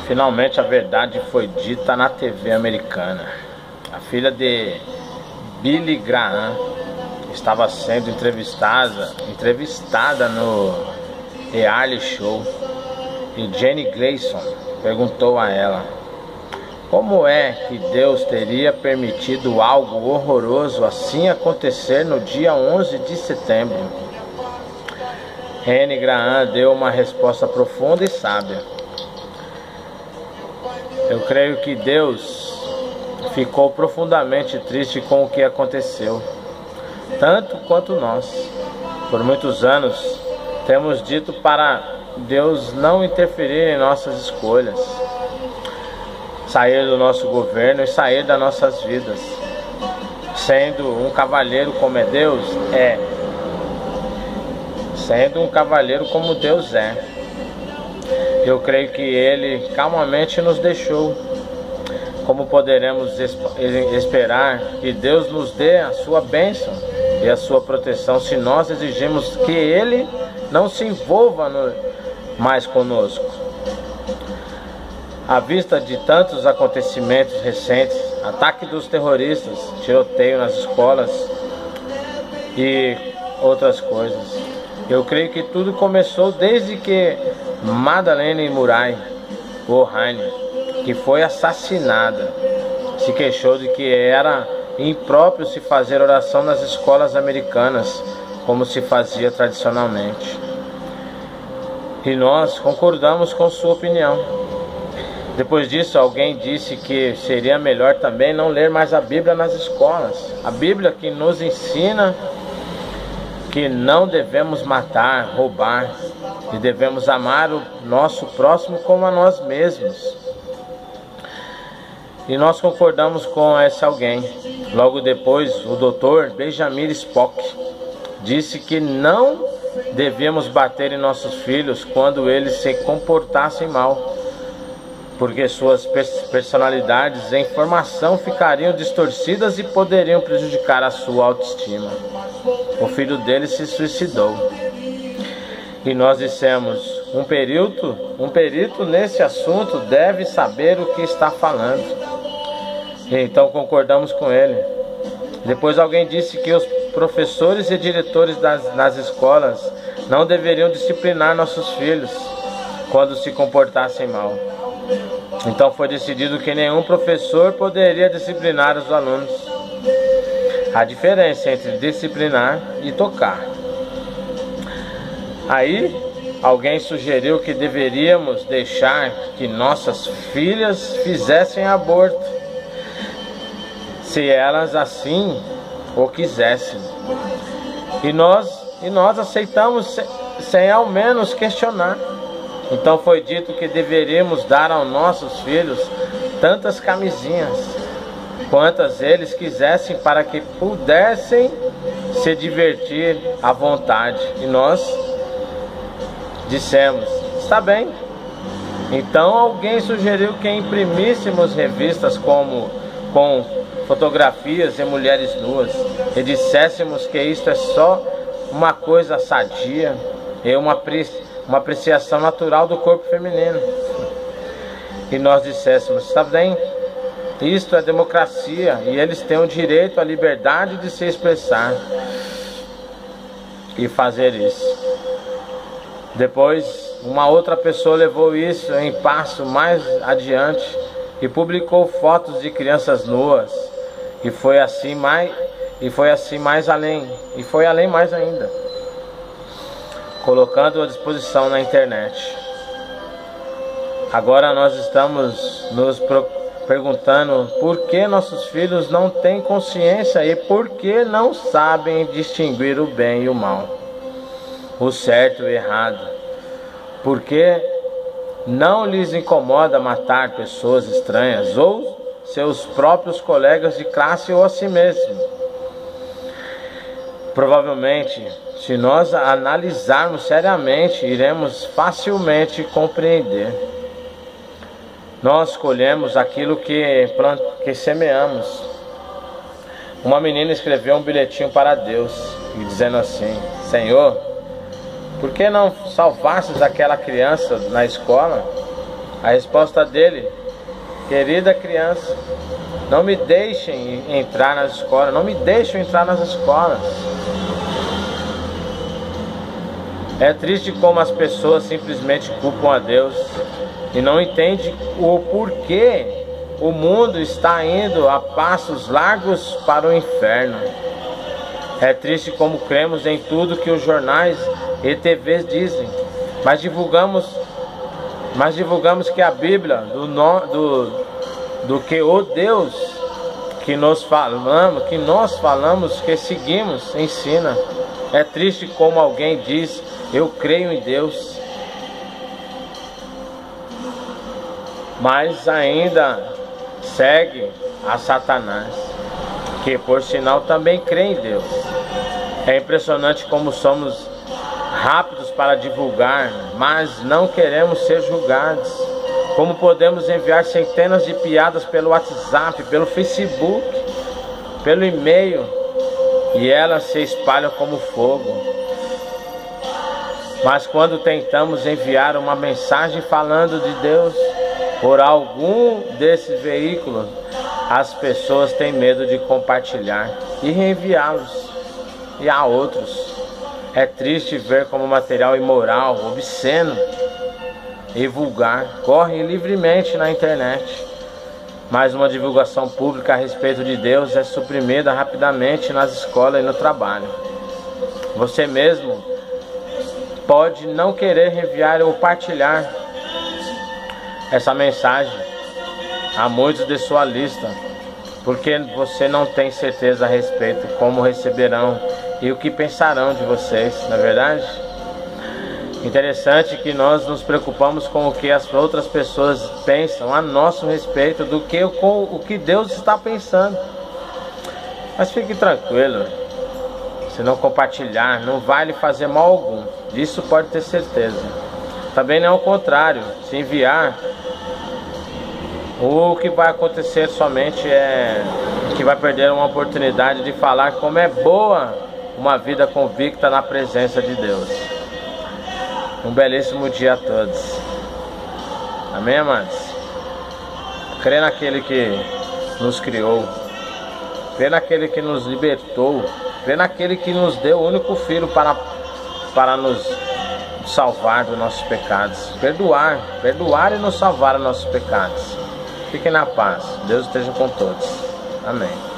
Finalmente a verdade foi dita na TV americana. A filha de Billy Graham estava sendo entrevistada no reality show, e Jenny Gleason perguntou a ela como é que Deus teria permitido algo horroroso assim acontecer no dia 11 de setembro. Jenny Graham deu uma resposta profunda e sábia. Eu creio que Deus ficou profundamente triste com o que aconteceu, tanto quanto nós. Por muitos anos temos dito para Deus não interferir em nossas escolhas, sair do nosso governo e sair das nossas vidas. Sendo um cavalheiro como é Deus, sendo um cavalheiro como Deus é, eu creio que Ele calmamente nos deixou. Como poderemos esperar que Deus nos dê a sua bênção e a sua proteção se nós exigimos que Ele não se envolva mais conosco? À vista de tantos acontecimentos recentes, ataque dos terroristas, tiroteio nas escolas e outras coisas, eu creio que tudo começou desde que Madeleine Murray O'Hain, que foi assassinada, se queixou de que era impróprio se fazer oração nas escolas americanas, como se fazia tradicionalmente. E nós concordamos com sua opinião. Depois disso, alguém disse que seria melhor também não ler mais a Bíblia nas escolas. A Bíblia que nos ensina que não devemos matar, roubar, e devemos amar o nosso próximo como a nós mesmos. E nós concordamos com esse alguém. Logo depois, o Dr. Benjamin Spock disse que não devíamos bater em nossos filhos quando eles se comportassem mal, porque suas personalidades em formação ficariam distorcidas e poderiam prejudicar a sua autoestima. O filho dele se suicidou. E nós dissemos, um perito nesse assunto deve saber o que está falando. E então concordamos com ele. Depois alguém disse que os professores e diretores das escolas não deveriam disciplinar nossos filhos quando se comportassem mal. Então foi decidido que nenhum professor poderia disciplinar os alunos. A diferença entre disciplinar e tocar. Aí alguém sugeriu que deveríamos deixar que nossas filhas fizessem aborto, se elas assim o quisessem. E nós aceitamos sem ao menos questionar. Então foi dito que deveríamos dar aos nossos filhos tantas camisinhas quantas eles quisessem, para que pudessem se divertir à vontade. E nós dissemos, está bem. Então alguém sugeriu que imprimíssemos revistas com fotografias de mulheres nuas e disséssemos que isto é só uma coisa sadia e uma apreciação natural do corpo feminino. E nós disséssemos, está bem, isto é democracia e eles têm o direito à liberdade de se expressar e fazer isso. Depois uma outra pessoa levou isso em passo mais adiante e publicou fotos de crianças nuas, e foi assim mais além mais ainda, colocando à disposição na internet. Agora nós estamos nos perguntando por que nossos filhos não têm consciência e por que não sabem distinguir o bem e o mal, o certo e o errado. Por que não lhes incomoda matar pessoas estranhas ou seus próprios colegas de classe ou a si mesmo? Provavelmente, se nós analisarmos seriamente, iremos facilmente compreender. Nós colhemos aquilo que semeamos. Uma menina escreveu um bilhetinho para Deus, dizendo assim: Senhor, por que não salvastes aquela criança na escola? A resposta dele: querida criança, não me deixem entrar nas escolas, não me deixem entrar nas escolas. É triste como as pessoas simplesmente culpam a Deus e não entendem o porquê o mundo está indo a passos largos para o inferno. É triste como cremos em tudo que os jornais e TVs dizem, mas divulgamos que a Bíblia, do que o Deus que nós falamos, que seguimos, ensina. É triste como alguém diz: eu creio em Deus, mas ainda segue a Satanás, que por sinal também crê em Deus. É impressionante como somos rápidos para divulgar, mas não queremos ser julgados. Como podemos enviar centenas de piadas pelo WhatsApp, pelo Facebook, pelo e-mail, e elas se espalham como fogo. Mas quando tentamos enviar uma mensagem falando de Deus por algum desses veículos, as pessoas têm medo de compartilhar e reenviá-los e a outros. É triste ver como material imoral, obsceno e vulgar corre livremente na internet. Mas uma divulgação pública a respeito de Deus é suprimida rapidamente nas escolas e no trabalho. Você mesmo pode não querer reenviar ou partilhar essa mensagem a muitos de sua lista, porque você não tem certeza a respeito como receberão e o que pensarão de vocês, não é verdade? Interessante que nós nos preocupamos com o que as outras pessoas pensam a nosso respeito do que com o que Deus está pensando. Mas fique tranquilo, se não compartilhar, não vai lhe fazer mal algum, disso pode ter certeza. Também não é o contrário, se enviar, o que vai acontecer somente é que vai perder uma oportunidade de falar como é boa uma vida convicta na presença de Deus. Um belíssimo dia a todos. Amém, amados? Crê naquele que nos criou, crê naquele que nos libertou, crê naquele que nos deu o único filho para nos salvar dos nossos pecados, perdoar e nos salvar dos nossos pecados. Fiquem na paz. Deus esteja com todos. Amém.